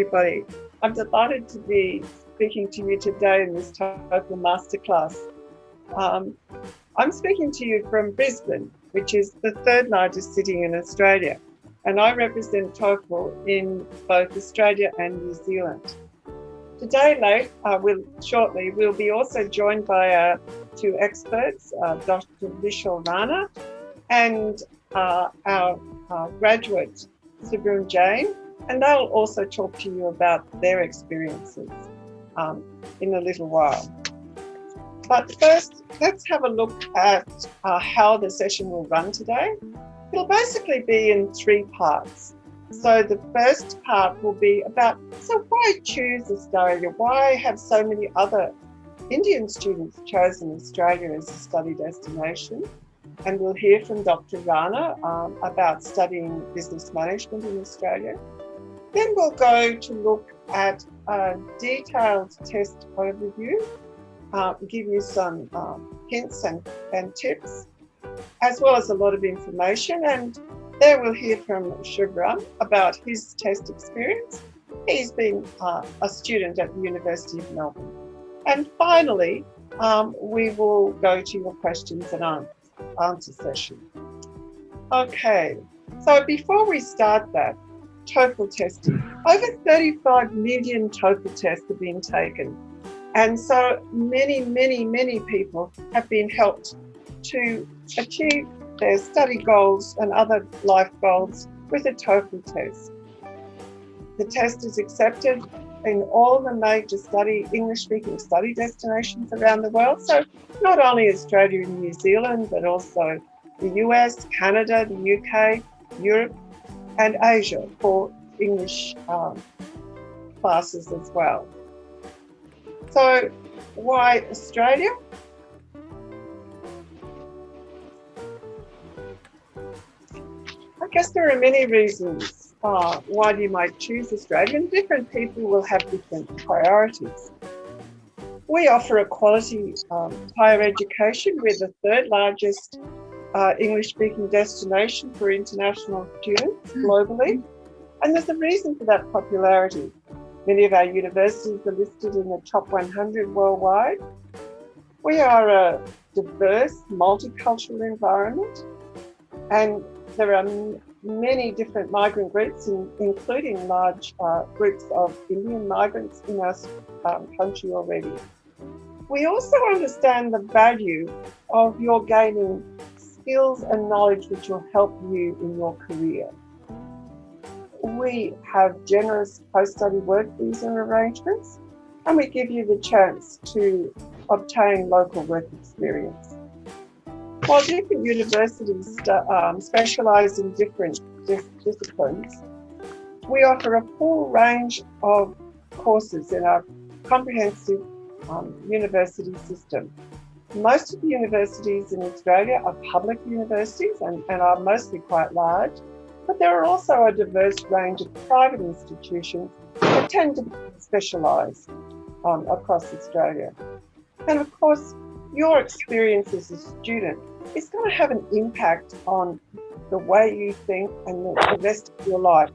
everybody. I'm delighted to be speaking to you today in this TOEFL masterclass. I'm speaking to you from Brisbane, which is the third largest city in Australia, and I represent TOEFL in both Australia and New Zealand. Today, we'll be also joined by our two experts, Dr. Vishal Rana and our graduate, Subham Jain, and they'll also talk to you about their experiences in a little while. But first, let's have a look at how the session will run today. It'll basically be in three parts. So the first part will be about, so why choose Australia? Why have so many other Indian students chosen Australia as a study destination? And we'll hear from Dr. Rana about studying business management in Australia. Then we'll go to look at a detailed test overview, give you some hints and tips, as well as a lot of information. And there we'll hear from Subham about his test experience. He's been a student at the University of Melbourne. And finally, we will go to your questions and answer session. Okay, so before we start that, TOEFL testing. Over 35 million TOEFL tests have been taken. And so many people have been helped to achieve their study goals and other life goals with a TOEFL test. The test is accepted in all the major English-speaking study destinations around the world. So not only Australia and New Zealand, but also the US, Canada, the UK, Europe, and Asia for English classes as well. So why Australia? I guess there are many reasons why you might choose Australia, and different people will have different priorities. We offer a quality higher education. We're the third largest English-speaking destination for international students globally, and there's a reason for that popularity. Many of our universities are listed in the top 100 worldwide. We are a diverse, multicultural environment, and there are many different migrant groups, including large groups of Indian migrants in our country already. We also understand the value of your gaining skills and knowledge which will help you in your career. We have generous post-study work visa arrangements, and we give you the chance to obtain local work experience. While different universities specialise in different disciplines, we offer a full range of courses in our comprehensive university system. Most of the universities in Australia are public universities and are mostly quite large, but there are also a diverse range of private institutions that tend to be specialised across Australia. And of course, your experience as a student is going to have an impact on the way you think and the rest of your life.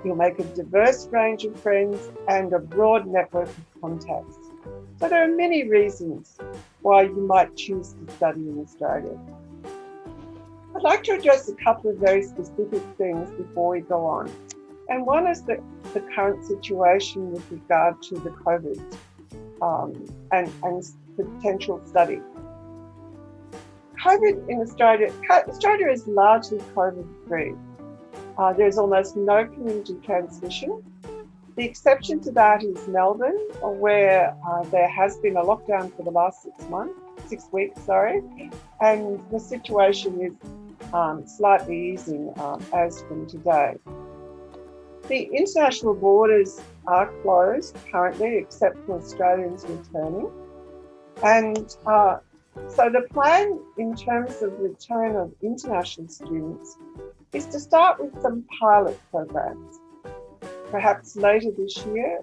You'll make a diverse range of friends and a broad network of contacts. So there are many reasons why you might choose to study in Australia. I'd like to address a couple of very specific things before we go on. And one is the current situation with regard to the COVID and potential study. COVID in Australia is largely COVID-free. There's almost no community transmission. The exception to that is Melbourne, where there has been a lockdown for the last 6 weeks, and the situation is slightly easing as from today. The international borders are closed currently, except for Australians returning. And so the plan in terms of return of international students is to start with some pilot programs. Perhaps later this year,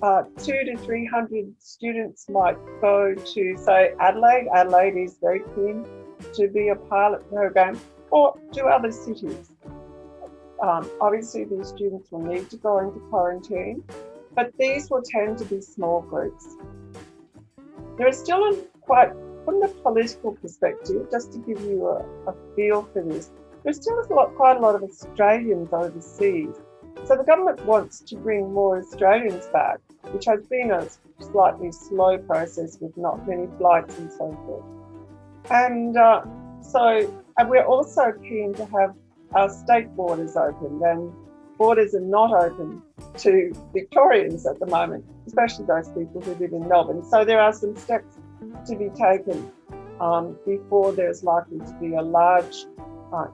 200 to 300 students might go to, say, Adelaide. Adelaide is very keen to be a pilot program, or to other cities. Obviously, these students will need to go into quarantine, but these will tend to be small groups. There are still from the political perspective, just to give you a feel for this, there's still quite a lot of Australians overseas. So the government wants to bring more Australians back, which has been a slightly slow process with not many flights and so forth. And we're also keen to have our state borders open, and borders are not open to Victorians at the moment, especially those people who live in Melbourne. So there are some steps to be taken before there's likely to be a large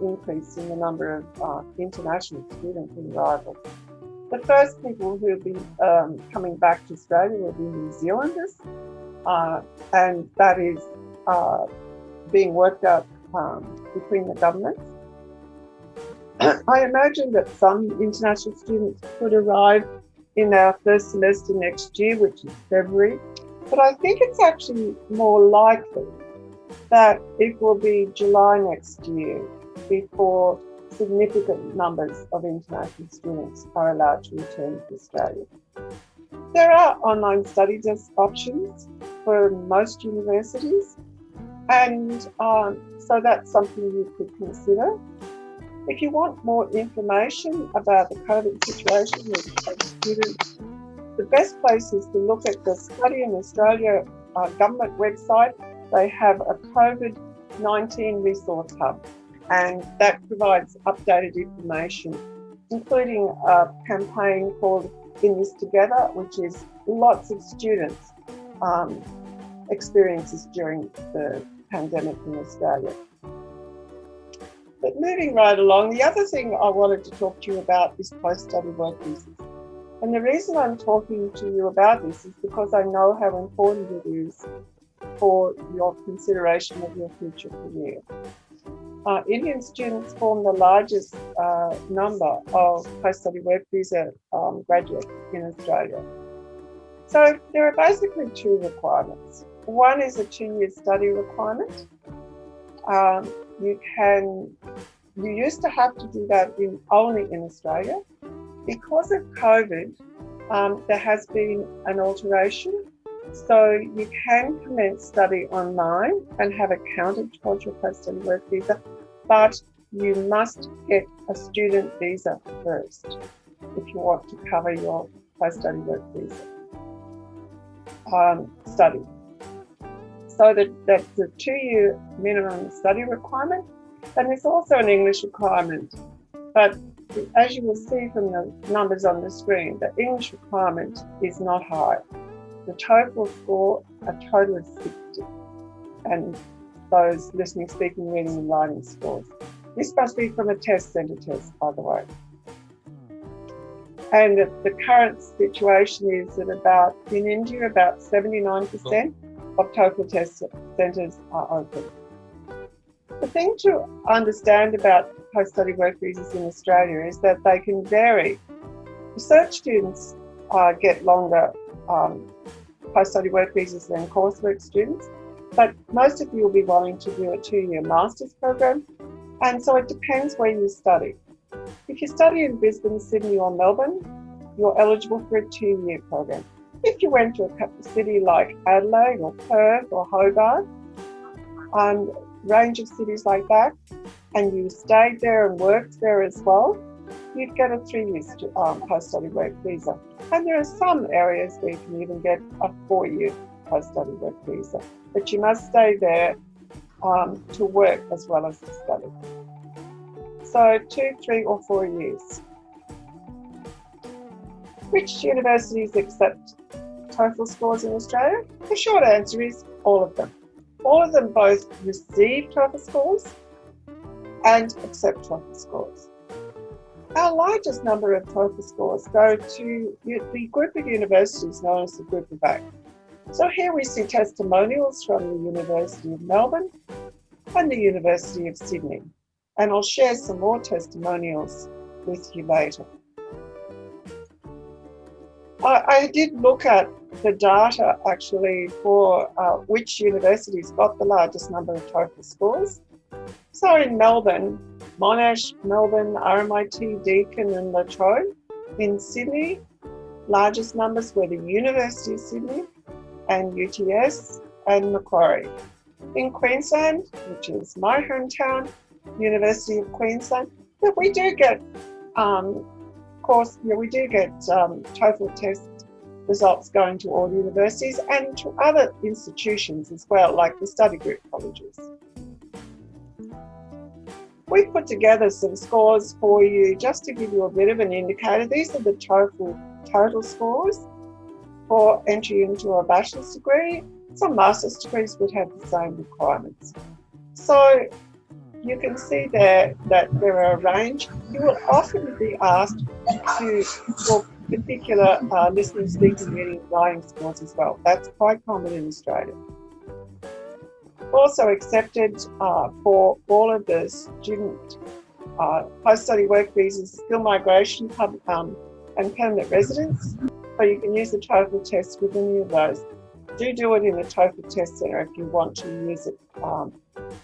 increase in the number of international student arrivals. The first people who will be coming back to Australia will be New Zealanders, and that is being worked out between the governments. I imagine that some international students could arrive in our first semester next year, which is February, but I think it's actually more likely that it will be July next year before significant numbers of international students are allowed to return to Australia. There are online study options for most universities, and so that's something you could consider. If you want more information about the COVID situation with students, the best place is to look at the Study in Australia government website. They have a COVID-19 resource hub, and that provides updated information, including a campaign called In This Together, which is lots of students' experiences during the pandemic in Australia. But moving right along, the other thing I wanted to talk to you about is post-study work visas. And the reason I'm talking to you about this is because I know how important it is for your consideration of your future career. Indian students form the largest number of post-study work visa graduates in Australia. So there are basically two requirements. One is a 2-year study requirement. You used to have to do that only in Australia. Because of COVID, there has been an alteration. So you can commence study online and have it counted towards your post-study work visa, but you must get a student visa first if you want to cover your post-study work visa study. So that's a 2-year minimum study requirement, and there's also an English requirement. But as you will see from the numbers on the screen, the English requirement is not high. The TOEFL score, a total of 60, and those listening, speaking, reading and writing scores. This must be from a test centre test, by the way. And the current situation is that in India, about 79% of TOEFL test centres are open. The thing to understand about post-study work visas in Australia is that they can vary. Research students get longer post-study work visas than coursework students, but most of you will be wanting to do a 2-year master's program, and so it depends where you study. If you study in Brisbane, Sydney or Melbourne, you're eligible for a 2-year program. If you went to a city like Adelaide or Perth or Hobart, range of cities like that, and you stayed there and worked there as well, you'd get a 3-year post-study work visa. And there are some areas where you can even get a 4-year post-study work visa, but you must stay there to work as well as to study. So 2, 3 or 4 years. Which universities accept TOEFL scores in Australia? The short answer is all of them. All of them both receive TOEFL scores and accept TOEFL scores. Our largest number of TOEFL scores go to the group of universities known as the Group of 8. So here we see testimonials from the University of Melbourne and the University of Sydney. And I'll share some more testimonials with you later. I did look at the data actually for which universities got the largest number of TOEFL scores. So in Melbourne, Monash, Melbourne, RMIT, Deakin and La Trobe. In Sydney, largest numbers were the University of Sydney and UTS and Macquarie. In Queensland, which is my hometown, University of Queensland, but we do get TOEFL test results going to all universities and to other institutions as well, like the study group colleges. We've put together some scores for you just to give you a bit of an indicator. These are the TOEFL total scores for entry into a bachelor's degree. Some master's degrees would have the same requirements. So you can see there that there are a range. You will often be asked for particular listening, speaking, reading, writing scores as well. That's quite common in Australia. Also accepted for all of the student post-study work visas, skill migration, and permanent residence. So you can use the TOEFL test with any of those. Do it in a TOEFL test centre if you want to use it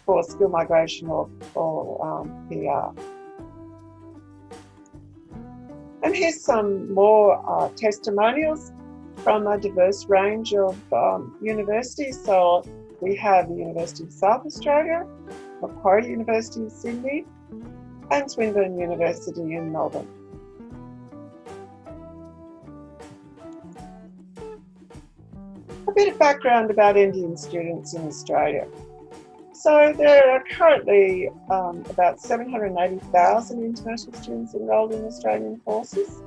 for skill migration or PR. And here's some more testimonials from a diverse range of universities. So we have the University of South Australia, Macquarie University of Sydney, and Swinburne University in Melbourne. A bit of background about Indian students in Australia. So there are currently about 780,000 international students enrolled in Australian courses.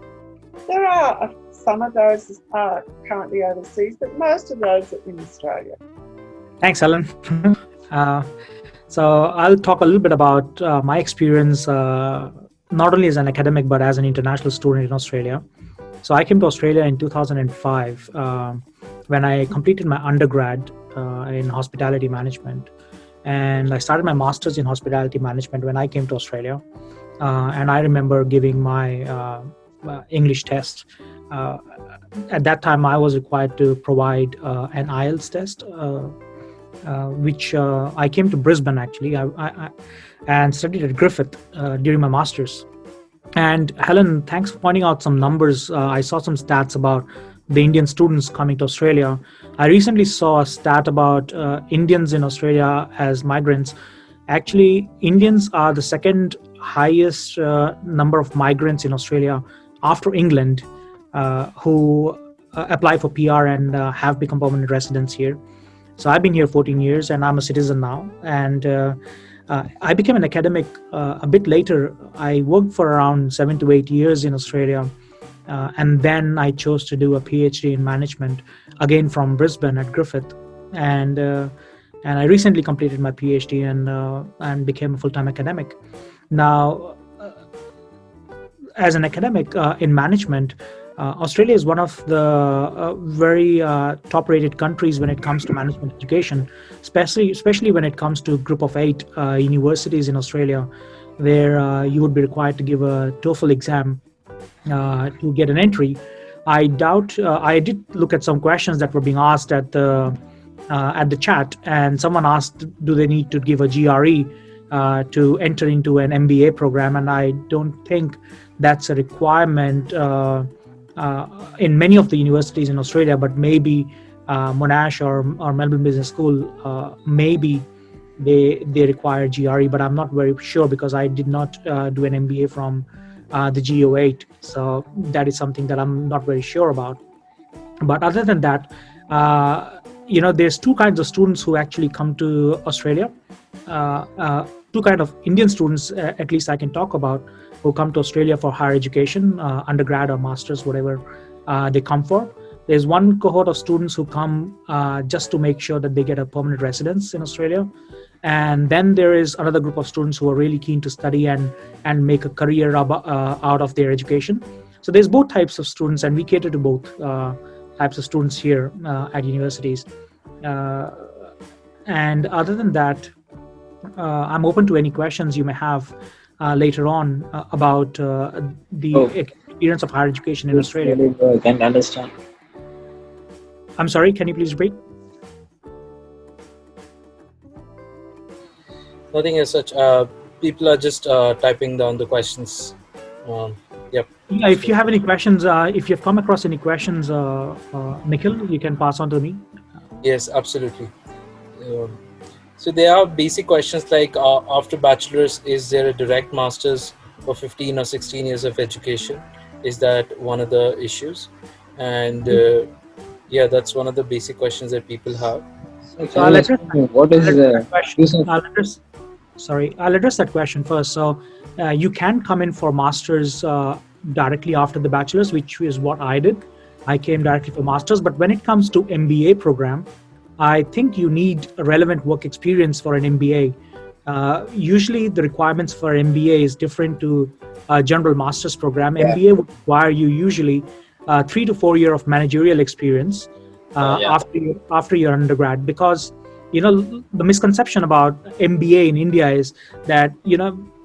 There are some of those are currently overseas, but most of those are in Australia. Thanks, Helen. So I'll talk a little bit about my experience, not only as an academic, but as an international student in Australia. So I came to Australia in 2005 when I completed my undergrad in hospitality management. And I started my master's in hospitality management when I came to Australia. And I remember giving my English test. At that time, I was required to provide an IELTS test, which I came to Brisbane actually, and studied at Griffith during my master's. And Helen, thanks for pointing out some numbers. I saw some stats about the Indian students coming to Australia. I recently saw a stat about Indians in Australia as migrants. Actually, Indians are the second highest number of migrants in Australia after England who apply for PR and have become permanent residents here. So I've been here 14 years and I'm a citizen now. And I became an academic a bit later. I worked for around 7 to 8 years in Australia. And then I chose to do a PhD in management, again from Brisbane at Griffith. And I recently completed my PhD and became a full-time academic. Now, as an academic in management, Australia is one of the very top-rated countries when it comes to management education, especially when it comes to group of 8 universities in Australia, where you would be required to give a TOEFL exam to get an entry. I did look at some questions that were being asked at the chat, and someone asked, do they need to give a GRE to enter into an MBA program? And I don't think that's a requirement in many of the universities in Australia, but maybe Monash or Melbourne Business School, maybe they require GRE, but I'm not very sure because I did not do an MBA from the GO8. So that is something that I'm not very sure about. But other than that, there's two kinds of students who actually come to Australia. Two kinds of Indian students, at least I can talk about, who come to Australia for higher education, undergrad or master's, whatever they come for. There's one cohort of students who come just to make sure that they get a permanent residence in Australia. And then there is another group of students who are really keen to study and make a career out of their education. So there's both types of students, and we cater to both types of students here at universities. And other than that, I'm open to any questions you may have later on about the experience of higher education in Australia. I can't understand. I'm sorry, can you please repeat? Nothing as such. People are just typing down the questions. Yep. Yeah, if you have any questions, if you've come across any questions, Nikhil, you can pass on to me. Yes, absolutely. Um, so there are basic questions like after bachelor's, is there a direct master's for 15 or 16 years of education? Is that one of the issues? And yeah, that's one of the basic questions that people have. So So can you explain me what I'll is address that the question. use of I'll address that question first. So you can come in for masters directly after the bachelor's, which is what I did. I came directly for masters, but when it comes to MBA program, I think you need a relevant work experience for an MBA. Usually, the requirements for MBA is different to a general master's program. MBA would require you usually 3 to 4 years of managerial experience after your undergrad, because the misconception about MBA in India is that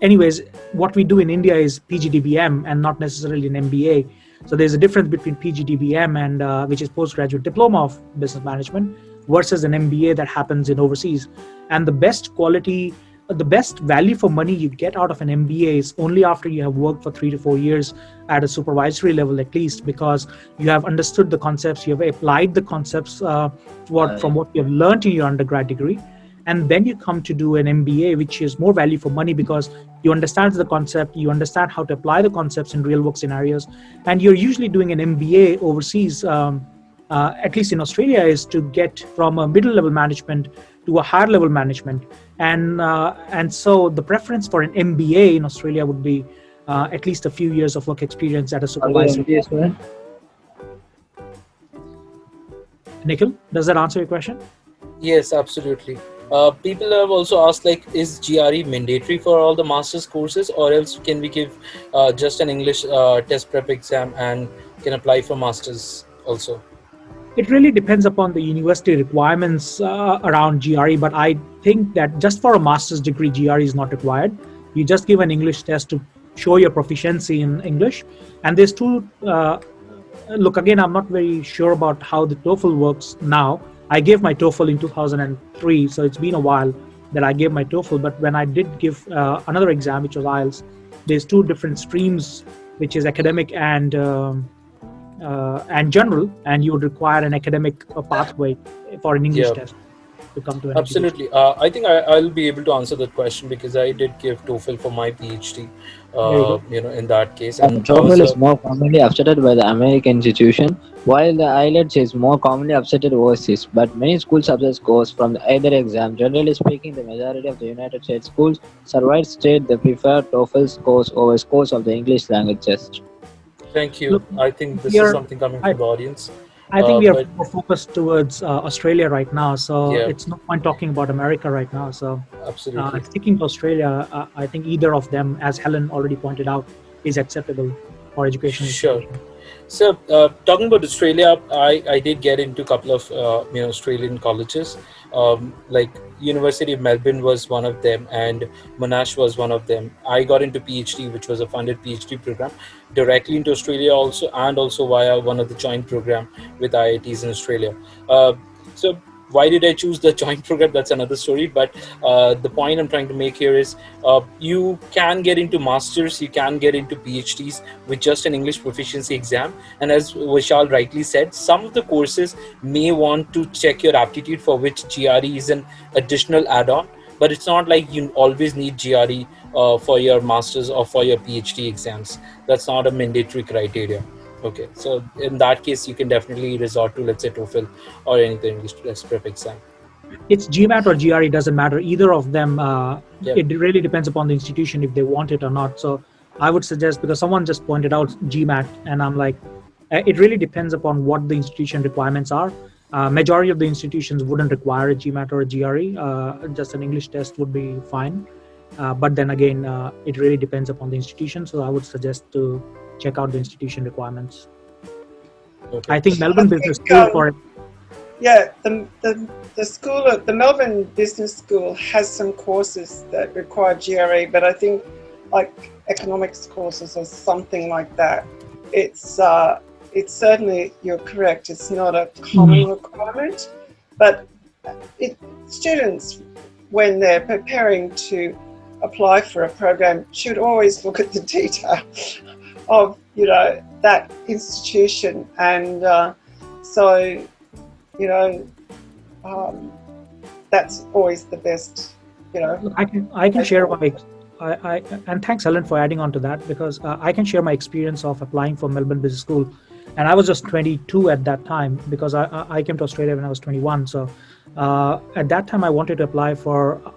anyways what we do in India is PGDBM and not necessarily an MBA. So there's a difference between PGDBM and which is postgraduate diploma of business management versus an MBA that happens in overseas. And the best value for money you get out of an MBA is only after you have worked for 3 to 4 years at a supervisory level at least, because you have understood the concepts, you have applied the concepts from what you have learned in your undergrad degree, and then you come to do an MBA, which is more value for money because you understand the concept, you understand how to apply the concepts in real work scenarios, and you're usually doing an MBA overseas. At least in Australia, is to get from a middle level management to a higher level management, and so the preference for an MBA in Australia would be at least a few years of work experience at a supervisor. MBA student? Nikhil, does that answer your question? Yes, absolutely. People have also asked, like, is GRE mandatory for all the master's courses, or else can we give just an English test prep exam and can apply for masters also? It really depends upon the university requirements around GRE, but I think that just for a master's degree, GRE is not required. You just give an English test to show your proficiency in English. And there's two, look, again, I'm not very sure about how the TOEFL works now. I gave my TOEFL in 2003, so it's been a while that I gave my TOEFL. But when I did give another exam, which was IELTS, there's two different streams, which is academic and general, and you would require an academic pathway for an English test to come to an absolutely. I think I'll be able to answer that question because I did give TOEFL for my PhD. In that case, and TOEFL is more commonly accepted by the American institution, while the IELTS is more commonly accepted overseas. But many school subject scores from either exam. Generally speaking, the majority of the United States schools survived state they prefer TOEFL scores over scores of the English language test. Thank you. Look, I think this is something coming from the audience. I think we are more focused towards Australia right now, so it's no point talking about America right now. So absolutely, sticking to Australia, I think either of them, as Helen already pointed out, is acceptable for education. Sure. So talking about Australia, I did get into a couple of Australian colleges, like University of Melbourne was one of them, and Monash was one of them. I got into PhD, which was a funded PhD program, directly into Australia also, and also via one of the joint program with IITs in Australia. So why did I choose the joint program? That's another story. But the point I'm trying to make here is you can get into masters, you can get into PhDs with just an English proficiency exam. And as Vishal rightly said, some of the courses may want to check your aptitude, for which GRE is an additional add-on. But it's not like you always need GRE for your masters or for your PhD exams. That's not a mandatory criteria. Okay, so in that case, you can definitely resort to, let's say, TOEFL or anything English test prep exam. It's GMAT or GRE, doesn't matter. Either of them, it really depends upon the institution if they want it or not. So I would suggest, because someone just pointed out GMAT, and I'm like, it really depends upon what the institution requirements are. Majority of the institutions wouldn't require a GMAT or a GRE. Just an English test would be fine. But then again, it really depends upon the institution. So I would suggest to check out the institution requirements. Okay. I think Melbourne Business School for the Melbourne Business School has some courses that require GRE, but I think like economics courses or something like that. It's certainly, you're correct, it's not a common requirement, but students, when they're preparing to apply for a program, should always look at the detail of, that institution. And so, that's always the best, I can share my and thanks, Helen, for adding on to that, because I can share my experience of applying for Melbourne Business School. And I was just 22 at that time, because I came to Australia when I was 21. So at that time, I wanted to apply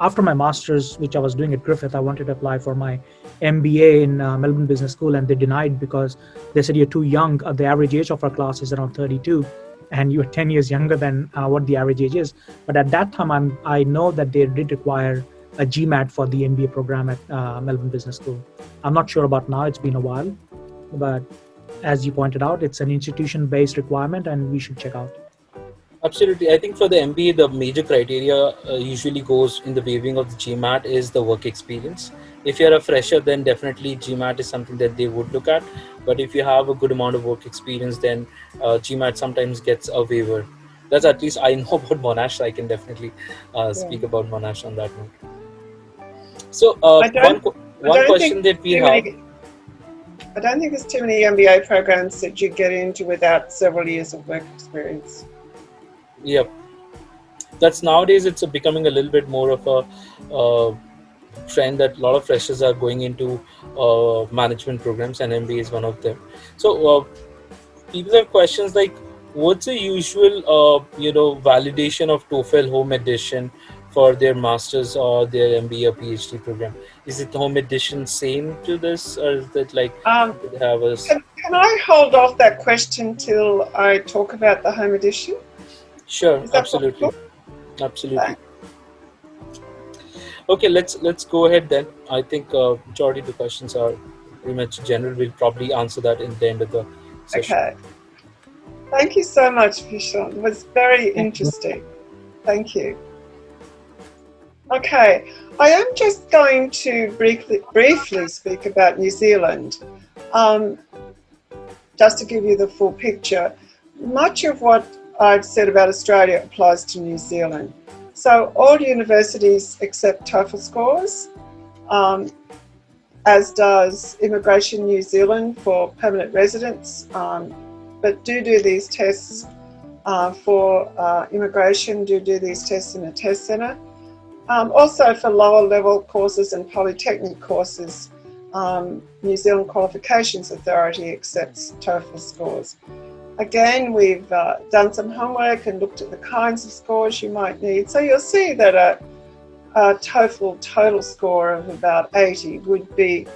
after my master's, which I was doing at Griffith, I wanted to apply for my MBA in Melbourne Business School, and they denied because they said, you're too young. The average age of our class is around 32, and you're 10 years younger than what the average age is. But at that time, I know that they did require a GMAT for the MBA program at Melbourne Business School. I'm not sure about now, it's been a while, but as you pointed out, it's an institution-based requirement and we should check out. Absolutely. I think for the MBA, the major criteria usually goes in the waiving of the GMAT is the work experience. If you're a fresher, then definitely GMAT is something that they would look at. But if you have a good amount of work experience, then GMAT sometimes gets a waiver. That's at least I know about Monash. So I can definitely speak about Monash on that note. So one question that we have. I don't think there's too many MBA programs that you get into without several years of work experience. Yep. That's nowadays it's becoming a little bit more of a trend that a lot of freshers are going into management programs, and MBA is one of them. So people have questions like, what's the usual validation of TOEFL home edition for their master's or their MBA or PhD program? Is it home edition same to this, or is it like have a... Can I hold off that question till I talk about the home edition? Sure, absolutely. Absolutely. Okay, let's go ahead then. I think majority of the questions are pretty much general. We'll probably answer that in the end of the session. Okay. Thank you so much, Vishal. It was very interesting. Thank you. Okay, I am just going to briefly speak about New Zealand, just to give you the full picture. Much of what I've said about Australia applies to New Zealand. So all universities accept TOEFL scores, as does Immigration New Zealand for permanent residents, but do these tests for immigration, do these tests in a test centre. Also for lower level courses and polytechnic courses, New Zealand Qualifications Authority accepts TOEFL scores. Again, we've done some homework and looked at the kinds of scores you might need. So you'll see that a TOEFL total score of about 80 would be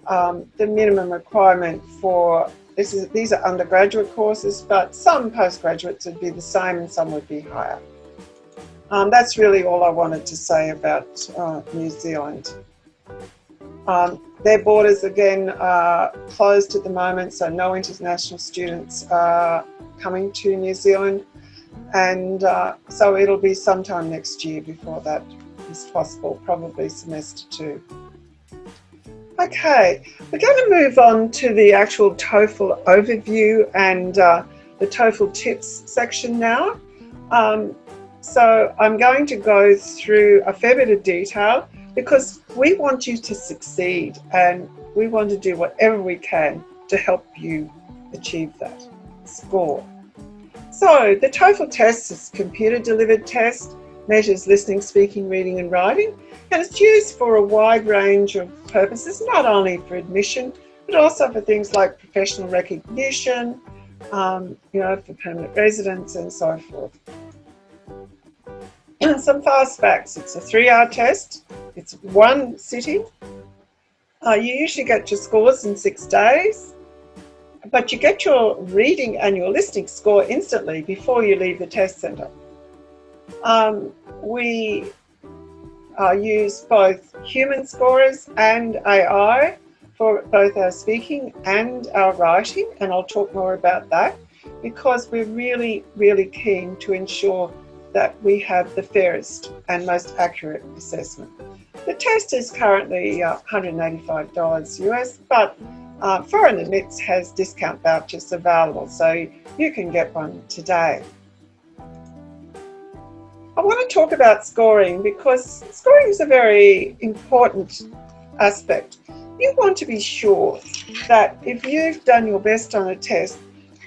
the minimum requirement for, these are undergraduate courses, but some postgraduates would be the same and some would be higher. That's really all I wanted to say about New Zealand. Their borders, again, are closed at the moment, so no international students are coming to New Zealand. And so it'll be sometime next year before that is possible, probably semester 2. Okay, we're going to move on to the actual TOEFL overview and the TOEFL tips section now. So I'm going to go through a fair bit of detail because we want you to succeed and we want to do whatever we can to help you achieve that score. So the TOEFL test is a computer-delivered test, measures listening, speaking, reading and writing, and it's used for a wide range of purposes, not only for admission, but also for things like professional recognition, for permanent residents and so forth. Some fast facts. It's a 3-hour test. It's one sitting. You usually get your scores in 6 days, but you get your reading and your listening score instantly before you leave the test centre. We use both human scorers and AI for both our speaking and our writing, and I'll talk more about that because we're really, really keen to ensure that we have the fairest and most accurate assessment. The test is currently $185 US, but Foreign Admits has discount vouchers available, so you can get one today. I want to talk about scoring because scoring is a very important aspect. You want to be sure that if you've done your best on a test,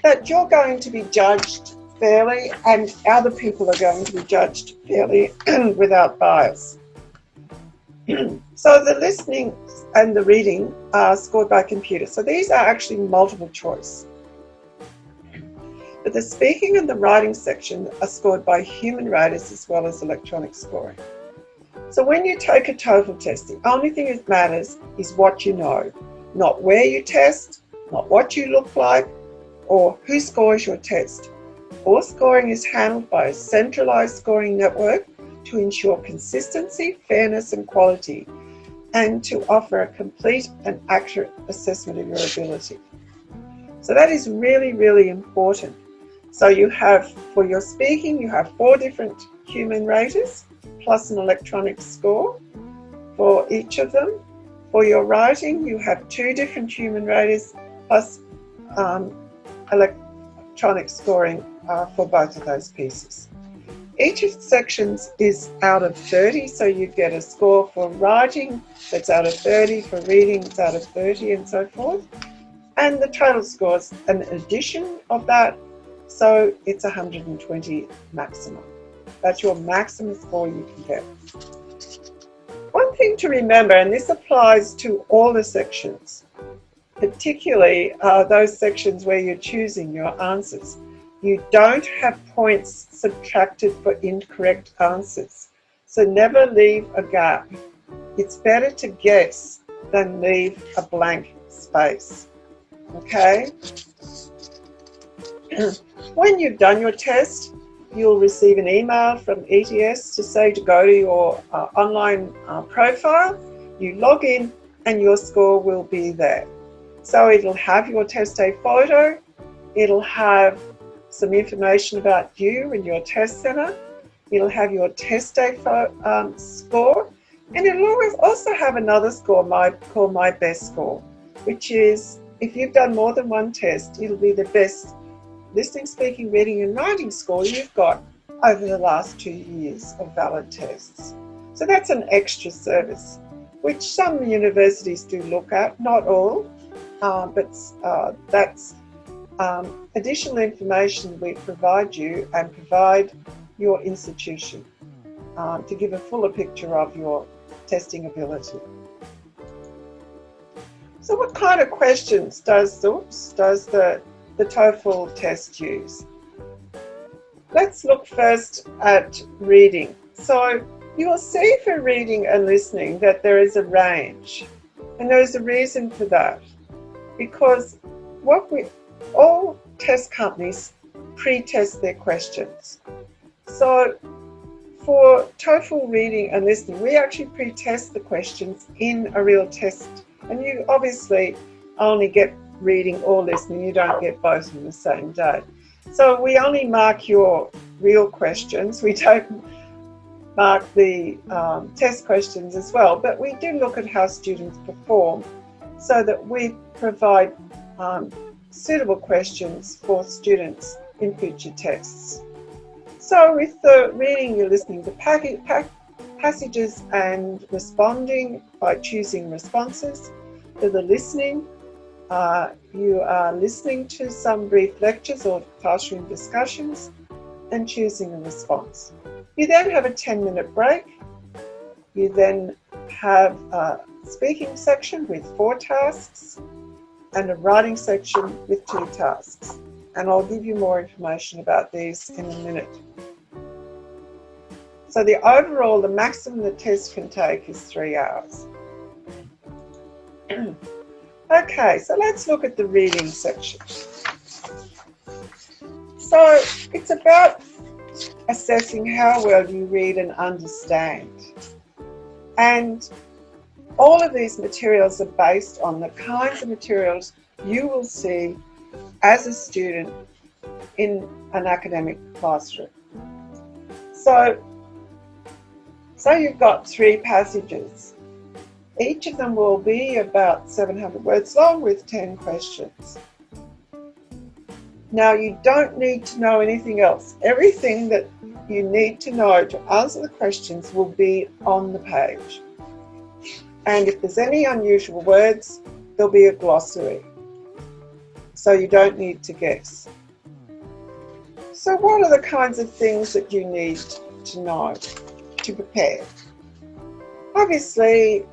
that you're going to be judged fairly and other people are going to be judged fairly without bias. So the listening and the reading are scored by computer. So these are actually multiple choice. But the speaking and the writing section are scored by human raters as well as electronic scoring. So when you take a TOEFL test, the only thing that matters is what you know, not where you test, not what you look like, or who scores your test. All scoring is handled by a centralised scoring network to ensure consistency, fairness and quality, and to offer a complete and accurate assessment of your ability. So that is really, really important. So you have, for your speaking, you have 4 different human raters, plus an electronic score for each of them. For your writing, you have 2 different human raters, plus electronic scoring for both of those pieces. Each of the sections is out of 30, so you get a score for writing that's out of 30, for reading it's out of 30 and so forth. And the total score is an addition of that, so it's 120 maximum. That's your maximum score you can get. One thing to remember, and this applies to all the sections, particularly those sections where you're choosing your answers. You don't have points subtracted for incorrect answers. So never leave a gap. It's better to guess than leave a blank space. Okay? When you've done your test, you'll receive an email from ETS to say to go to your online profile. You log in and your score will be there. So it'll have your test day photo, it'll have some information about you and your test center, it'll have your test day score, and it'll also have another score called My Best Score, which is, if you've done more than one test, it'll be the best listening, speaking, reading and writing score you've got over the last 2 years of valid tests. So that's an extra service, which some universities do look at, not all, but that's additional information we provide you and provide your institution to give a fuller picture of your testing ability. So what kind of questions does the TOEFL test use? Let's look first at reading. So you will see for reading and listening that there is a range, and there is a reason for that, because all test companies pre-test their questions. So for TOEFL reading and listening, we actually pre-test the questions in a real test, and you obviously only get reading or listening, you don't get both on the same day. So we only mark your real questions, we don't mark the test questions as well, but we do look at how students perform so that we provide suitable questions for students in future tests. So with the reading, you're listening to passages and responding by choosing responses. For the listening, you are listening to some brief lectures or classroom discussions and choosing a response. You then have a 10-minute break. You then have a speaking section with 4 tasks and a writing section with 2 tasks. And I'll give you more information about these in a minute. So the maximum the test can take is 3 hours. Okay, so let's look at the reading section. So it's about assessing how well you read and understand. And all of these materials are based on the kinds of materials you will see as a student in an academic classroom. So you've got 3 passages. Each of them will be about 700 words long with 10 questions. Now, you don't need to know anything else. Everything that you need to know to answer the questions will be on the page. And if there's any unusual words, there'll be a glossary. So you don't need to guess. So what are the kinds of things that you need to know to prepare? Obviously,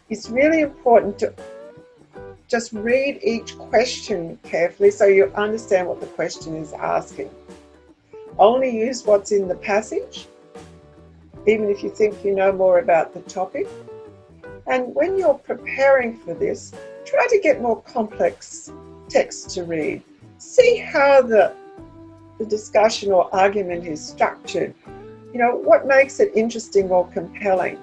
it's really important to just read each question carefully so you understand what the question is asking. Only use what's in the passage, even if you think you know more about the topic. And when you're preparing for this, try to get more complex text to read. See how the discussion or argument is structured. You know, what makes it interesting or compelling.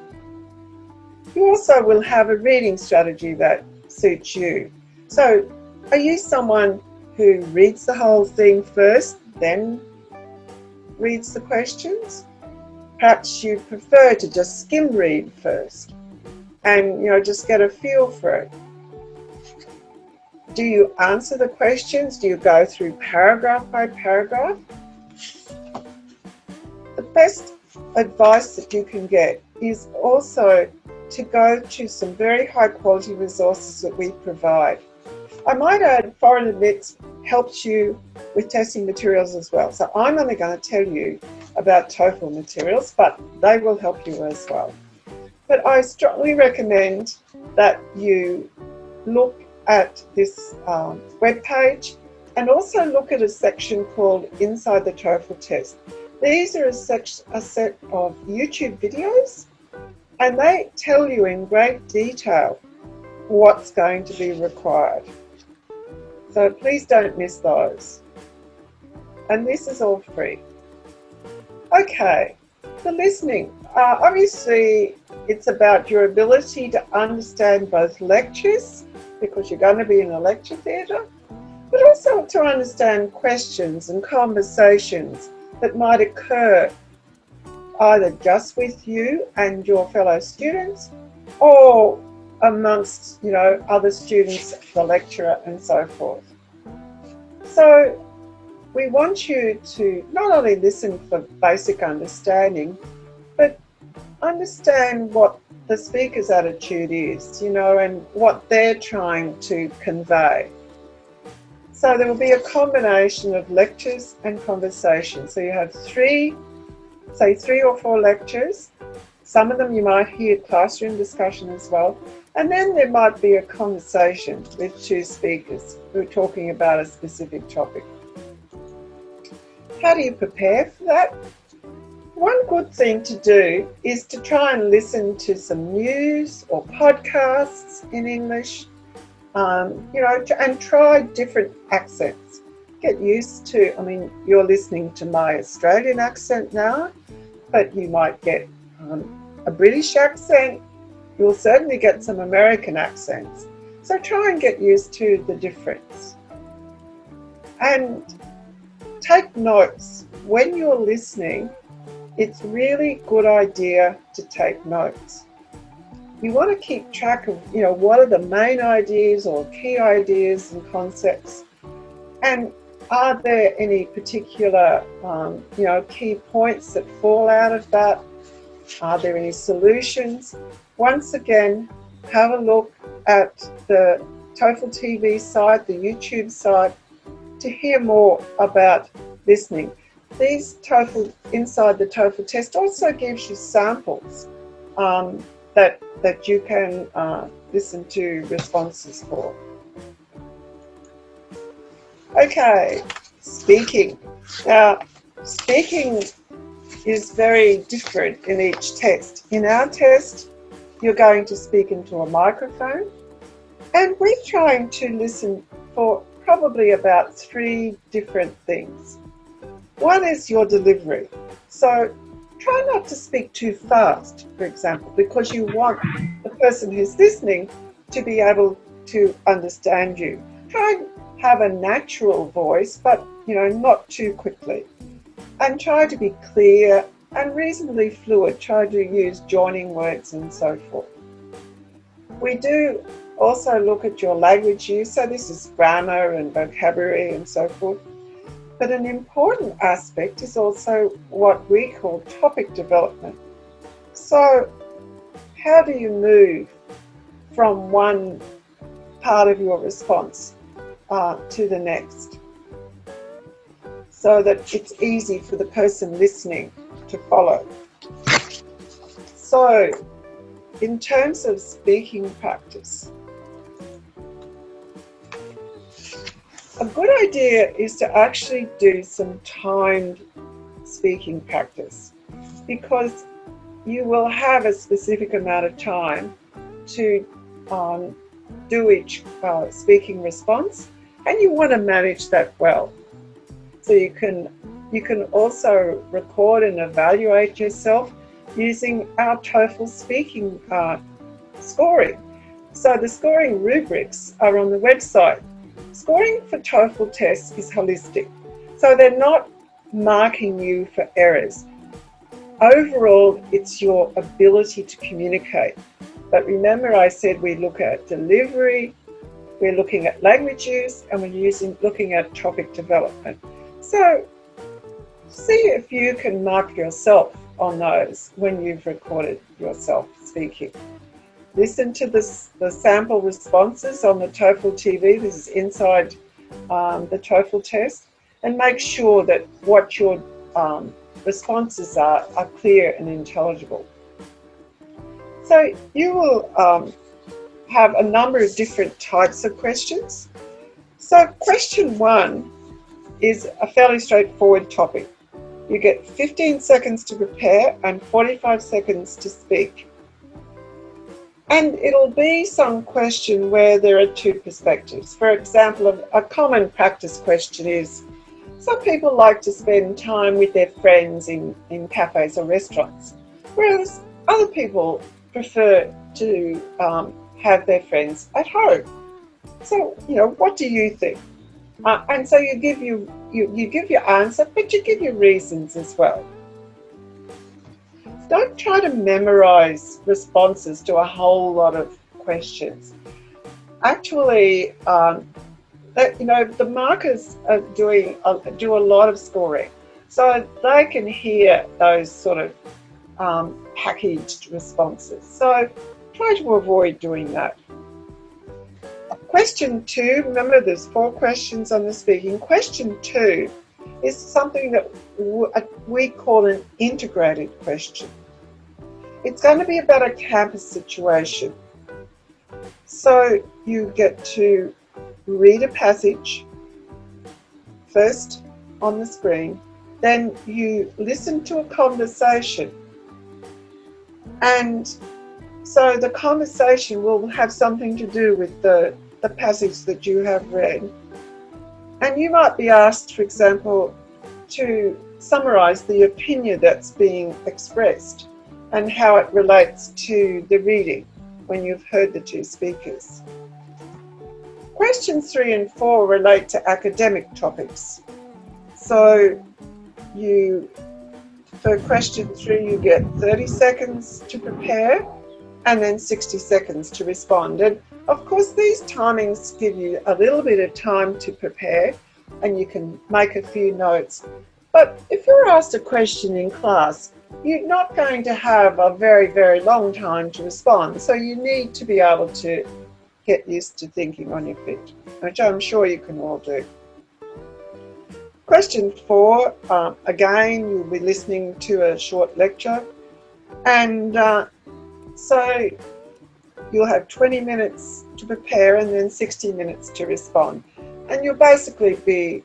You also will have a reading strategy that suits you. So, are you someone who reads the whole thing first, then reads the questions? Perhaps you prefer to just skim read first and, you know, just get a feel for it. Do you answer the questions? Do you go through paragraph by paragraph? The best advice that you can get is also to go to some very high quality resources that we provide. I might add, Foreign Admits helps you with testing materials as well. So I'm only going to tell you about TOEFL materials, but they will help you as well. But I strongly recommend that you look at this webpage and also look at a section called Inside the TOEFL Test. These are a set of YouTube videos, and they tell you in great detail what's going to be required. So please don't miss those. And this is all free. Okay, the listening. Obviously, it's about your ability to understand both lectures, because you're going to be in a lecture theatre, but also to understand questions and conversations that might occur either just with you and your fellow students or amongst, you know, other students, the lecturer and so forth. So we want you to not only listen for basic understanding, but understand what the speaker's attitude is, you know, and what they're trying to convey. So there will be a combination of lectures and conversations. So you have three or four lectures. Some of them you might hear classroom discussion as well. And then there might be a conversation with two speakers who are talking about a specific topic. How do you prepare for that? One good thing to do is to try and listen to some news or podcasts in English, you know, and try different accents. Get used to, I mean, you're listening to my Australian accent now, but you might get a British accent. You'll certainly get some American accents. So try and get used to the difference. And take notes. When you're listening, it's really good idea to take notes. You want to keep track of, you know, what are the main ideas or key ideas and concepts, and are there any particular, you know, key points that fall out of that? Are there any solutions? Once again, have a look at the TOEFL TV site, the YouTube site, to hear more about listening. These TOEFL, Inside the TOEFL Test, also gives you samples that you can listen to responses for. Okay, speaking. Now, speaking is very different in each test. In our test, you're going to speak into a microphone, and we're trying to listen for probably about 3 different things. One is your delivery. So try not to speak too fast, for example, because you want the person who's listening to be able to understand you. Try and have a natural voice, but, you know, not too quickly. And try to be clear and reasonably fluid. Try to use joining words and so forth. We do also look at your language use. So this is grammar and vocabulary and so forth. But an important aspect is also what we call topic development. So how do you move from one part of your response to the next, so that it's easy for the person listening to follow. So, in terms of speaking practice, a good idea is to actually do some timed speaking practice, because you will have a specific amount of time to do each speaking response, and you want to manage that well. So you can also record and evaluate yourself using our TOEFL speaking scoring. So the scoring rubrics are on the website. Scoring for TOEFL tests is holistic, so they're not marking you for errors. Overall, it's your ability to communicate. But remember, I said we look at delivery, we're looking at language use, and we're looking at topic development. So see if you can mark yourself on those when you've recorded yourself speaking. Listen to the sample responses on the TOEFL TV. This is inside the TOEFL test, and make sure that what your responses are clear and intelligible. So you will have a number of different types of questions. So question 1 is a fairly straightforward topic. You get 15 seconds to prepare and 45 seconds to speak. And it'll be some question where there are two perspectives. For example, a common practice question is, some people like to spend time with their friends in cafes or restaurants, whereas other people prefer to have their friends at home. So, what do you think? And so you give your answer, but you give your reasons as well. Don't try to memorize responses to a whole lot of questions. Actually, the markers do a lot of scoring, so they can hear those sort of packaged responses. So try to avoid doing that. Question 2, remember there's 4 questions on the speaking. Question 2 is something that we call an integrated question. It's going to be about a campus situation. So you get to read a passage first on the screen, then you listen to a conversation, and so the conversation will have something to do with the passage that you have read. And you might be asked, for example, to summarize the opinion that's being expressed and how it relates to the reading when you've heard the two speakers. Questions 3 and 4 relate to academic topics. So for question 3, you get 30 seconds to prepare and then 60 seconds to respond. And of course, these timings give you a little bit of time to prepare and you can make a few notes. But if you're asked a question in class, you're not going to have a very, very long time to respond. So you need to be able to get used to thinking on your feet, which I'm sure you can all do. Question 4, again, you'll be listening to a short lecture, and so you'll have 20 minutes to prepare and then 60 minutes to respond. And you'll basically be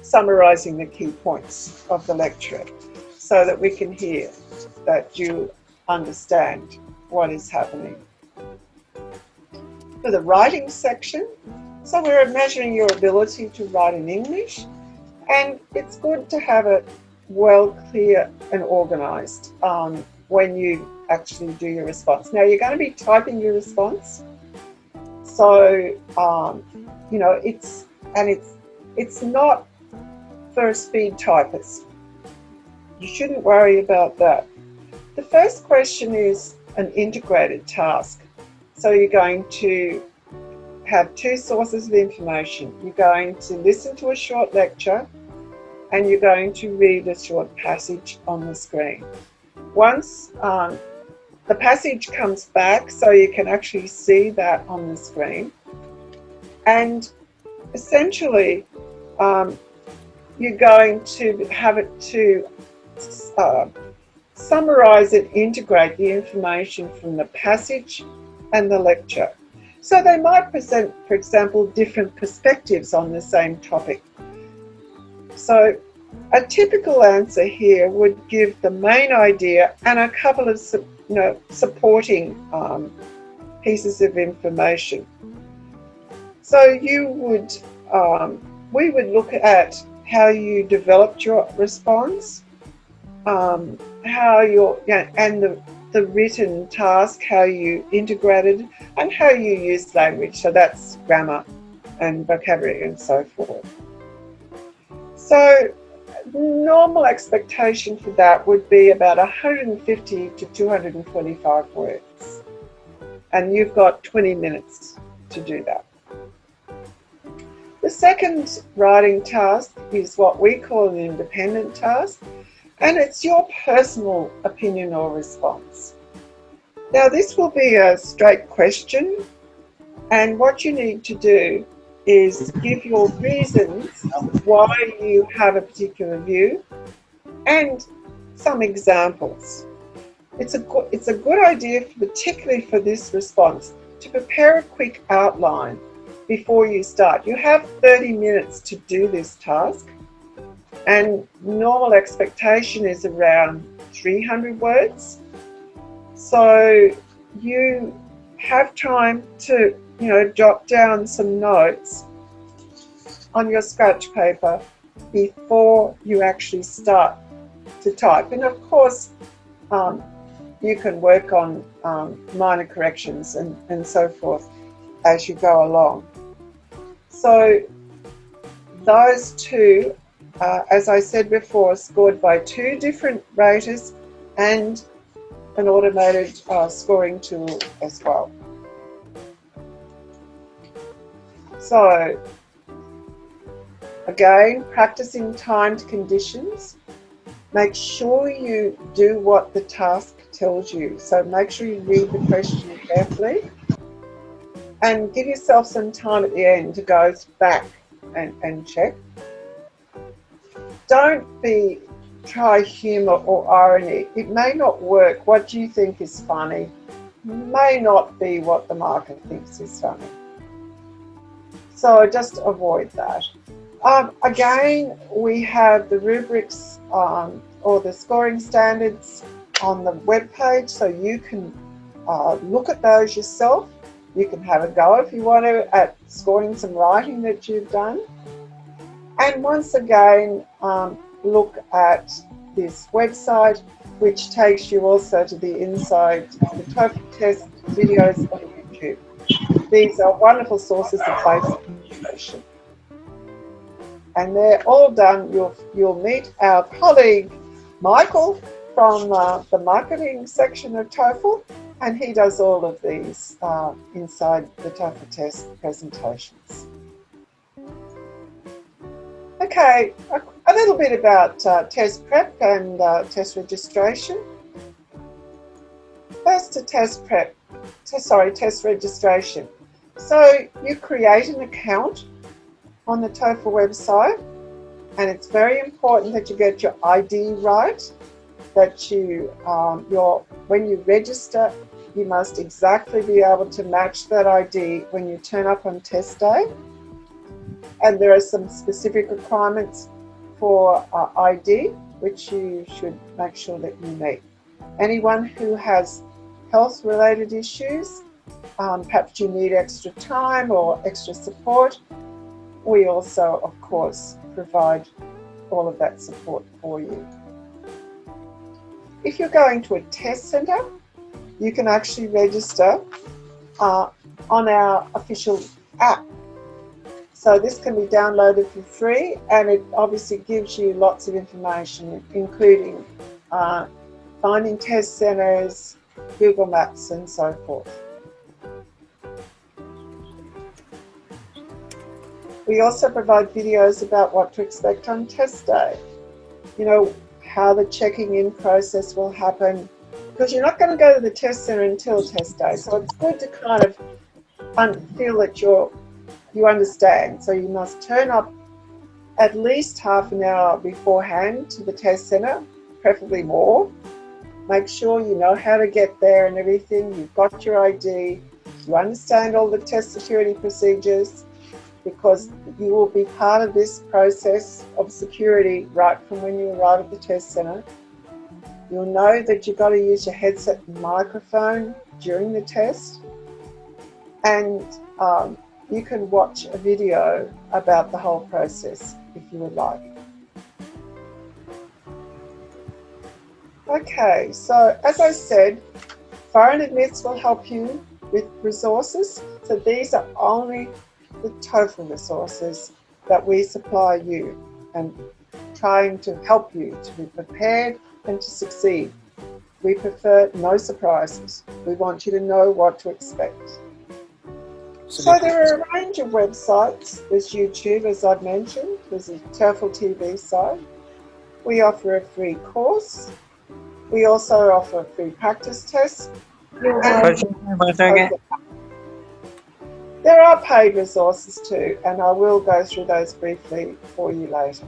summarising the key points of the lecture so that we can hear that you understand what is happening. For the writing section, so we're measuring your ability to write in English, and it's good to have it well, clear and organised when you actually do your response. Now, you're going to be typing your response, so it's not for a speed typist. You shouldn't worry about that. The first question is an integrated task. So you're going to have 2 sources of information. You're going to listen to a short lecture and you're going to read a short passage on the screen. Once the passage comes back so you can actually see that on the screen. And essentially, you're going to have it to summarize and integrate the information from the passage and the lecture. So they might present, for example, different perspectives on the same topic. So a typical answer here would give the main idea and a couple of supporting pieces of information. So you would, we would look at how you developed your response, how your, and the written task, how you integrated, and how you used language. So that's grammar and vocabulary and so forth. So normal expectation for that would be about 150 to 225 words. And you've got 20 minutes to do that. The second writing task is what we call an independent task, and it's your personal opinion or response. Now, this will be a straight question, and what you need to do is give your reasons why you have a particular view and some examples. It's a good idea, particularly for this response, to prepare a quick outline before you start. You have 30 minutes to do this task, and normal expectation is around 300 words. So you have time to, jot down some notes on your scratch paper before you actually start to type. And of course, you can work on minor corrections and so forth as you go along. So those two, as I said before, scored by 2 different raters and an automated scoring tool as well. So again, practicing timed conditions. Make sure you do what the task tells you. So make sure you read the question carefully and give yourself some time at the end to go back and check. Don't try humour or irony. It may not work. What you think is funny may not be what the market thinks is funny. So just avoid that. Again, we have the rubrics or the scoring standards on the webpage, so you can look at those yourself. You can have a go if you want to at scoring some writing that you've done. And once again, look at this website, which takes you also to the INSEAD, the TOEFL test videos on YouTube. These are wonderful sources of basic information. And they're all done. You'll meet our colleague, Michael, from the marketing section of TOEFL, and he does all of these inside the TOEFL test presentations. Okay, a little bit about test prep and test registration. First to test registration. So you create an account on the TOEFL website, and it's very important that you get your ID right, that you, when you register, you must exactly be able to match that ID when you turn up on test day. And there are some specific requirements for ID, which you should make sure that you meet. Anyone who has health-related issues, perhaps you need extra time or extra support, we also, of course, provide all of that support for you. If you're going to a test centre, you can actually register on our official app. So this can be downloaded for free, and it obviously gives you lots of information, including finding test centres, Google Maps, and so forth. We also provide videos about what to expect on test day. How the checking in process will happen, because you're not going to go to the test centre until test day. So it's good to kind of feel that you understand. So you must turn up at least half an hour beforehand to the test centre, preferably more. Make sure you know how to get there and everything. You've got your ID. You understand all the test security procedures, because you will be part of this process of security right from when you arrive at the test centre. You'll know that you've got to use your headset and microphone during the test, and you can watch a video about the whole process if you would like. Okay, so as I said, Foreign Admits will help you with resources. So these are only the TOEFL resources that we supply you, and trying to help you to be prepared and to succeed. We prefer no surprises. We want you to know what to expect. So there are a range of websites. There's YouTube, as I've mentioned. There's a TOEFL TV site. We offer a free course. We also offer free practice tests. There are paid resources too, and I will go through those briefly for you later.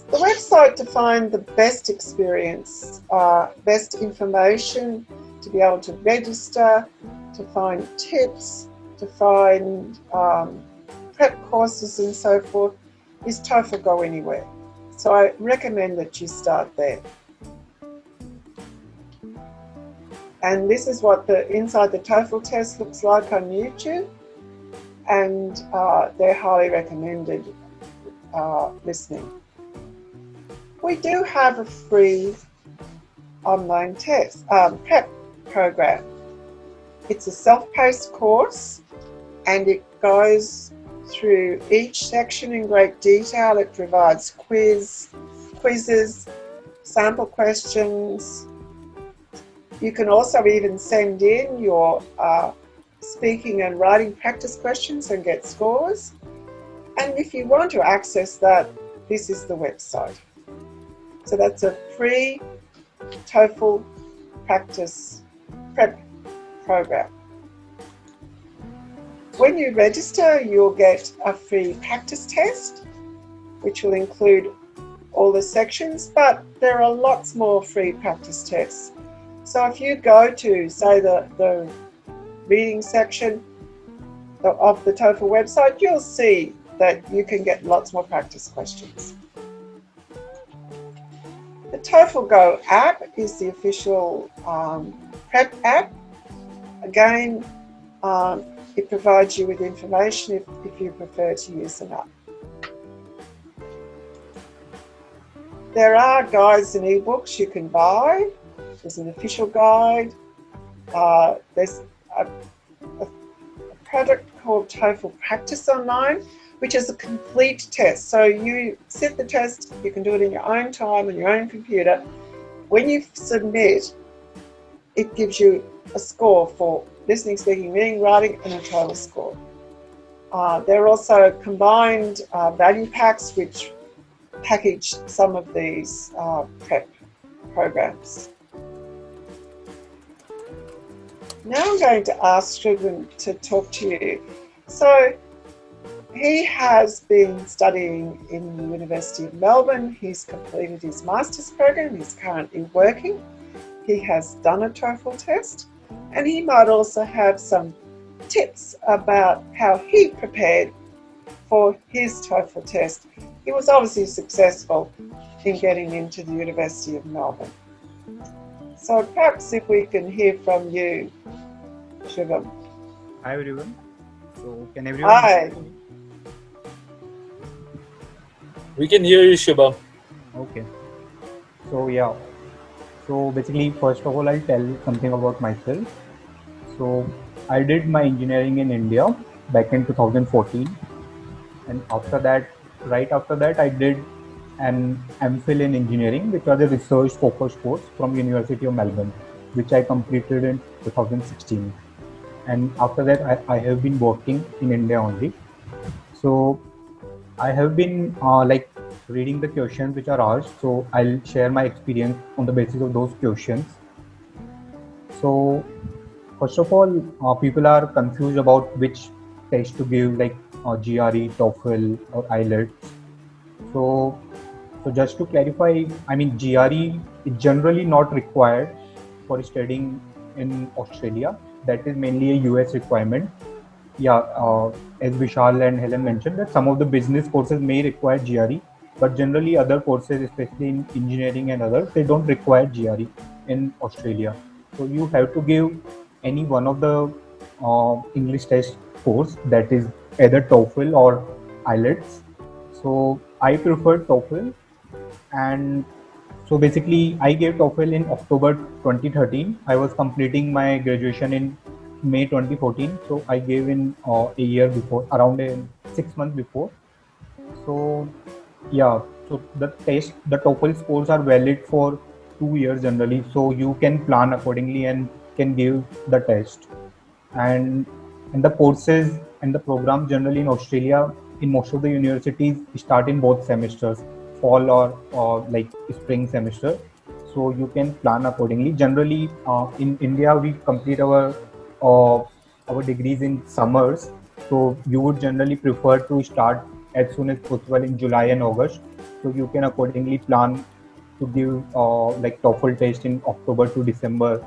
The website to find the best experience, best information, to be able to register, to find tips, to find prep courses and so forth, is TOEFL Go Anywhere. So I recommend that you start there. And this is what the inside the TOEFL test looks like on YouTube, and they're highly recommended listening. We do have a free online test prep program. It's a self-paced course, and it goes through each section in great detail. It provides quizzes, sample questions. You can also even send in your speaking and writing practice questions and get scores. And if you want to access that, this is the website. So that's a free TOEFL practice prep program. When you register, you'll get a free practice test, which will include all the sections, but there are lots more free practice tests. So if you go to, say, the reading section of the TOEFL website, you'll see that you can get lots more practice questions. The TOEFL Go app is the official prep app. Again, it provides you with information if you prefer to use an app. There are guides and ebooks you can buy. There's an official guide. There's a product called TOEFL Practice Online, which is a complete test. So you sit the test, you can do it in your own time on your own computer. When you submit, it gives you a score for listening, speaking, reading, writing, and a total score. There are also combined value packs which package some of these prep programs. Now I'm going to ask Subham to talk to you. So he has been studying in the University of Melbourne. He's completed his master's program. He's currently working. He has done a TOEFL test, and he might also have some tips about how he prepared for his TOEFL test. He was obviously successful in getting into the University of Melbourne. So perhaps if we can hear from you, Subham. Hi everyone. So can everyone Hi. listen to me? We can hear you, Shubham. Okay. So yeah. So basically, first of all, I'll tell you something about myself. So I did my engineering in India back in 2014, and after that, right after that, I did an MPhil in engineering, which was a research-focused course from University of Melbourne, which I completed in 2016. And after that, I have been working in India only. So I have been reading the questions which are asked. So I'll share my experience on the basis of those questions. So first of all, people are confused about which test to give, like GRE, TOEFL, or IELTS. So just to clarify, I mean GRE is generally not required for studying in Australia. That is mainly a US requirement. Yeah, as Vishal and Helen mentioned, that some of the business courses may require GRE, but generally other courses, especially in engineering and others, they don't require GRE in Australia. So you have to give any one of the English test course, that is either TOEFL or IELTS. So I prefer TOEFL, and so basically I gave TOEFL in October 2013. I was completing my graduation in May 2014. So I gave in a year before, around 6 months before. So yeah, so the TOEFL scores are valid for 2 years generally. So you can plan accordingly and can give the test. And the courses and the program generally in Australia, in most of the universities, start in both semesters, fall or like spring semester. So you can plan accordingly. Generally, in India, we complete our degrees in summers. So you would generally prefer to start as soon as possible in July and August. So you can accordingly plan to give like TOEFL test in October to December,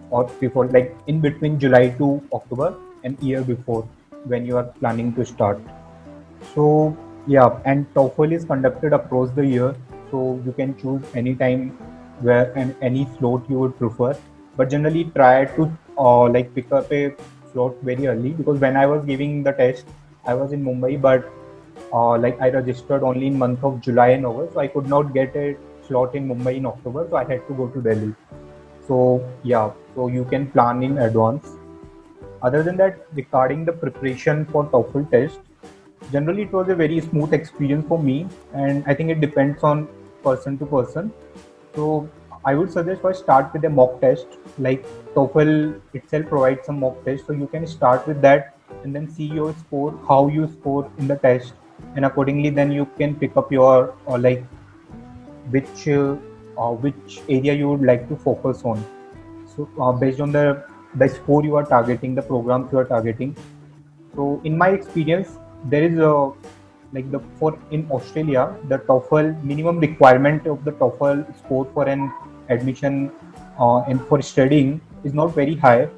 or before, like in between July to October, and year before when you are planning to start. So yeah, and TOEFL is conducted across the year, so you can choose any time where and any slot you would prefer. But generally try to like pick up a slot very early, because when I was giving the test, I was in Mumbai, but like I registered only in month of July and August, so I could not get a slot in Mumbai in October, so I had to go to Delhi. So yeah, so you can plan in advance. Other than that, regarding the preparation for TOEFL test, generally it was a very smooth experience for me, and I think it depends on person to person. So I would suggest first start with a mock test. Like TOEFL itself provides some mock test, so you can start with that and then see your score, how you score in the test, and accordingly then you can pick up your like which area you would like to focus on. So based on the score you are targeting, the programs you are targeting. So in my experience, there is a like the for in Australia, the TOEFL minimum requirement of the TOEFL score for an admission and for studying is not very high.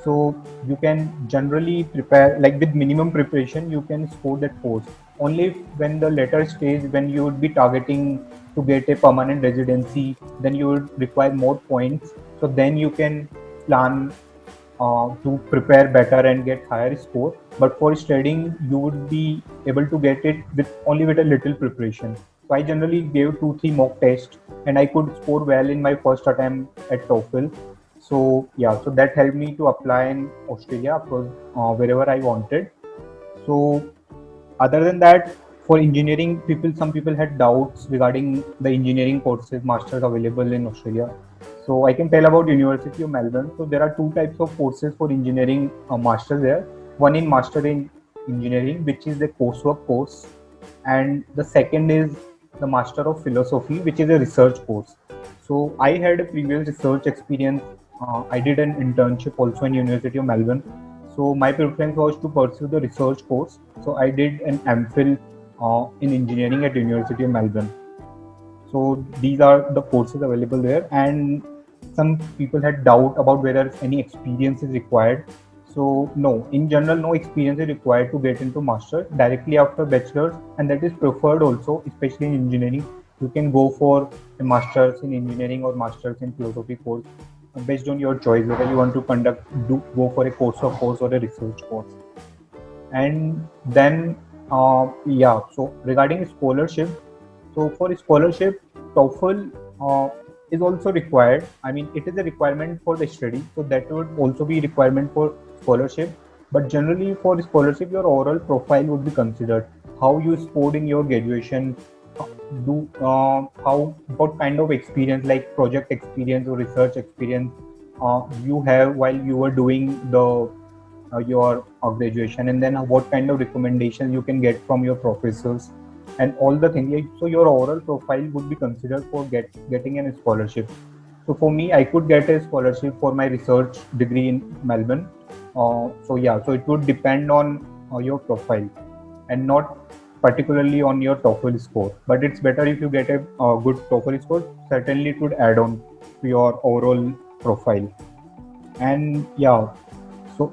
So you can generally prepare, like with minimum preparation, you can score that course. Only when the later stage, when you would be targeting to get a permanent residency, then you would require more points. So then you can plan to prepare better and get higher score. But for studying, you would be able to get it with only with a little preparation. So I generally gave 2-3 mock tests, and I could score well in my first attempt at TOEFL. So yeah, so that helped me to apply in Australia wherever I wanted. So other than that, for engineering people, some people had doubts regarding the engineering courses, masters available in Australia. So I can tell about University of Melbourne. So there are two types of courses for engineering masters there. One in master in engineering, which is a coursework course, and the second is the master of philosophy, which is a research course. So I had a previous research experience. I did an internship also in University of Melbourne. So my preference was to pursue the research course. So I did an MPhil in engineering at University of Melbourne. So these are the courses available there, and some people had doubt about whether any experience is required. So no, in general, no experience is required to get into master directly after bachelor's, and that is preferred also, especially in engineering. You can go for a master's in engineering or master's in philosophy course based on your choice, whether you want to go for a course or a research course. And then yeah, so regarding scholarship, so for scholarship, TOEFL is also required. I mean, it is a requirement for the study, so that would also be requirement for scholarship. But generally, for scholarship, your overall profile would be considered. How you scored in your graduation, what kind of experience, like project experience or research experience, you have while you were doing your graduation, and then what kind of recommendations you can get from your professors, and all the things. So your overall profile would be considered for getting a scholarship. So for me, I could get a scholarship for my research degree in Melbourne. So it would depend on your profile and not particularly on your TOEFL score. But it's better if you get a good TOEFL score. Certainly, it would add on to your overall profile. And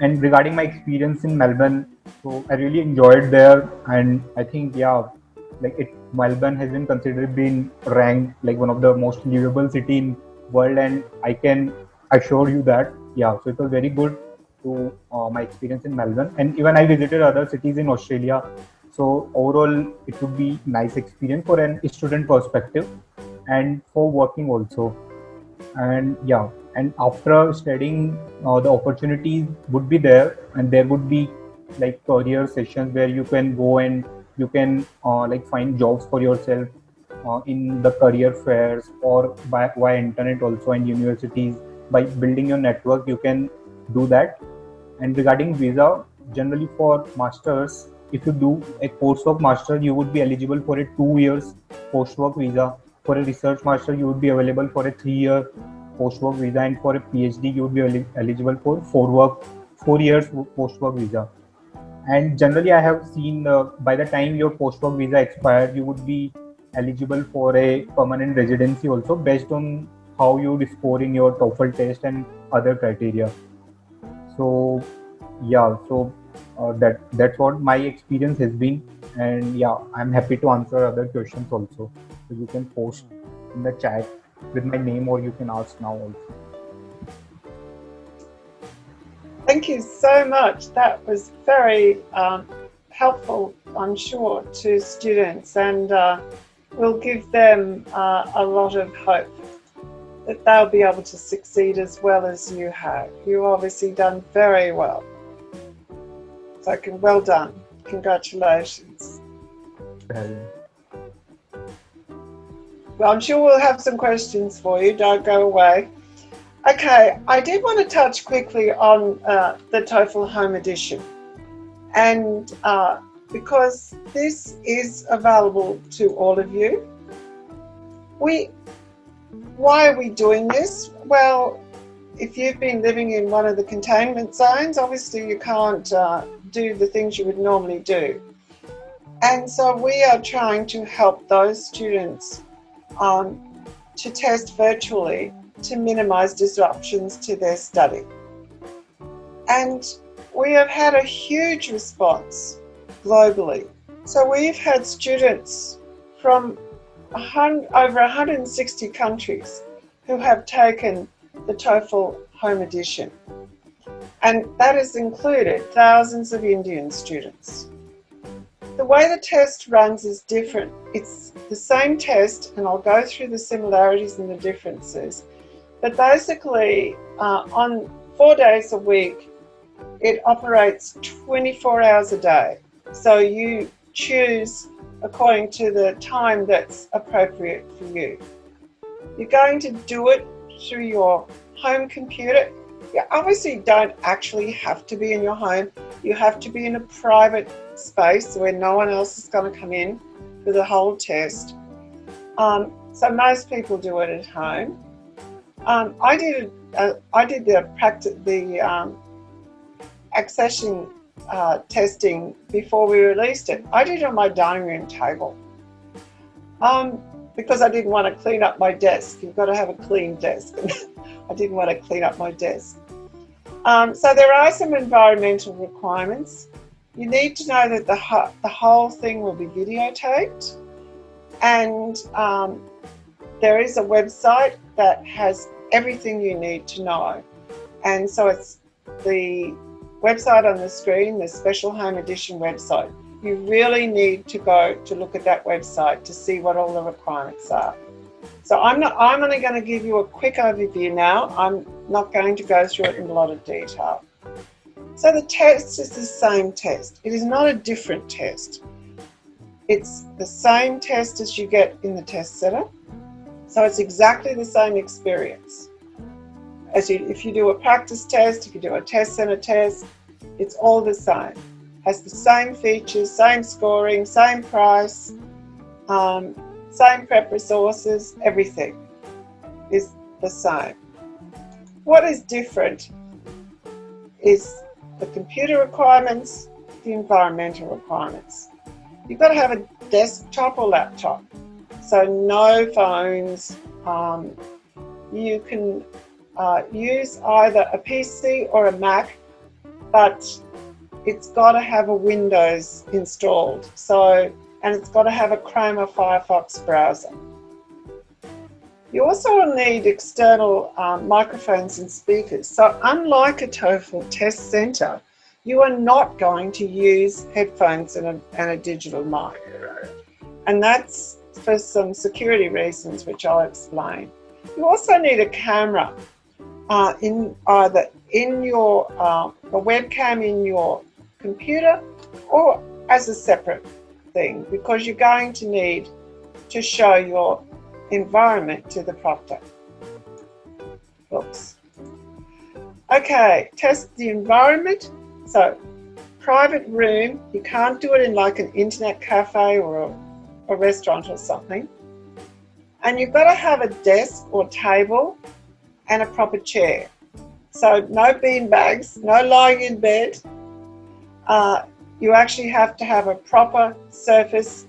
and regarding my experience in Melbourne, so I really enjoyed there, and I think Melbourne has been considered being ranked like one of the most livable city in world, and I can assure you that so it was very good to my experience in Melbourne. And even I visited other cities in Australia, so overall it would be nice experience for an student perspective and for working also. And and after studying, the opportunities would be there, and there would be like career sessions where you can go and you can find jobs for yourself in the career fairs or via internet also, and universities. By building your network, you can do that. And regarding visa, generally for masters, if you do a coursework master, you would be eligible for a 2 years post-work visa. For a research master, you would be available for a 3-year post-work visa, and for a PhD, you would be eligible for 4 years post-work visa. And generally, I have seen by the time your post-work visa expired, you would be eligible for a permanent residency also, based on how you score in your TOEFL test and other criteria. So that's what my experience has been, and I'm happy to answer other questions also. So you can post in the chat with my name, or you can ask now also. Thank you so much. That was very helpful, I'm sure, to students, and will give them a lot of hope that they'll be able to succeed as well as you have. You've obviously done very well. So well done. Congratulations. Well, I'm sure we'll have some questions for you. Don't go away. Okay, I did want to touch quickly on the TOEFL Home Edition. And because this is available to all of you, why are we doing this? Well, if you've been living in one of the containment zones, obviously you can't do the things you would normally do. And so we are trying to help those students to test virtually to minimise disruptions to their study. And we have had a huge response globally. So we've had students from over 160 countries who have taken the TOEFL Home Edition. And that has included thousands of Indian students. The way the test runs is different. It's the same test, and I'll go through the similarities and the differences. But basically, on 4 days a week, it operates 24 hours a day. So you choose according to the time that's appropriate for you. You're going to do it through your home computer. You obviously don't actually have to be in your home. You have to be in a private space where no one else is going to come in for the whole test. So most people do it at home. I did the accession testing before we released it. I did it on my dining room table because I didn't want to clean up my desk. You've got to have a clean desk. I didn't want to clean up my desk. So there are some environmental requirements. You need to know that the whole thing will be videotaped, and there is a website that has everything you need to know. And so it's the website on the screen, the Special Home Edition website. You really need to go to look at that website to see what all the requirements are. So I'm only going to give you a quick overview now. I'm not going to go through it in a lot of detail. So the test is the same test. It is not a different test. It's the same test as you get in the test centre. So it's exactly the same experience. If you do a practice test, if you do a test centre test, it's all the same. Has the same features, same scoring, same price. Same prep resources, everything is the same. What is different is the computer requirements, the environmental requirements. You've got to have a desktop or laptop, so no phones. You can use either a PC or a Mac, but it's got to have a Windows installed. And it's got to have a Chrome or Firefox browser. You also will need external microphones and speakers. So unlike a TOEFL test centre, you are not going to use headphones and a digital mic. And that's for some security reasons, which I'll explain. You also need a camera in either in your a webcam in your computer or as a separate thing, because you're going to need to show your environment to the proctor. Oops. Okay, test the environment. So, private room, you can't do it in like an internet cafe or a restaurant or something. And you've got to have a desk or table and a proper chair. So no bean bags, no lying in bed. You actually have to have a proper surface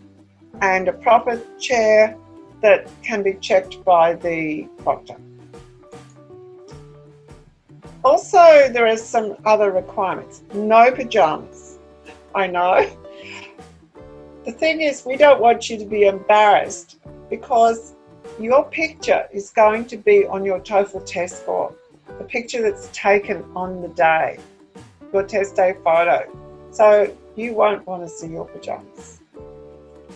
and a proper chair that can be checked by the proctor. Also, there are some other requirements. No pajamas. I know. The thing is, we don't want you to be embarrassed because your picture is going to be on your TOEFL test score, the picture that's taken on the day, your test day photo. So you won't want to see your pajamas.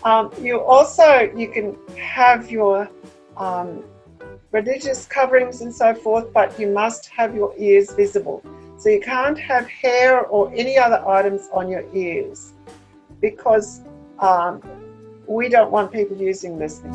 You can have your religious coverings and so forth, but you must have your ears visible. So you can't have hair or any other items on your ears because we don't want people using listening.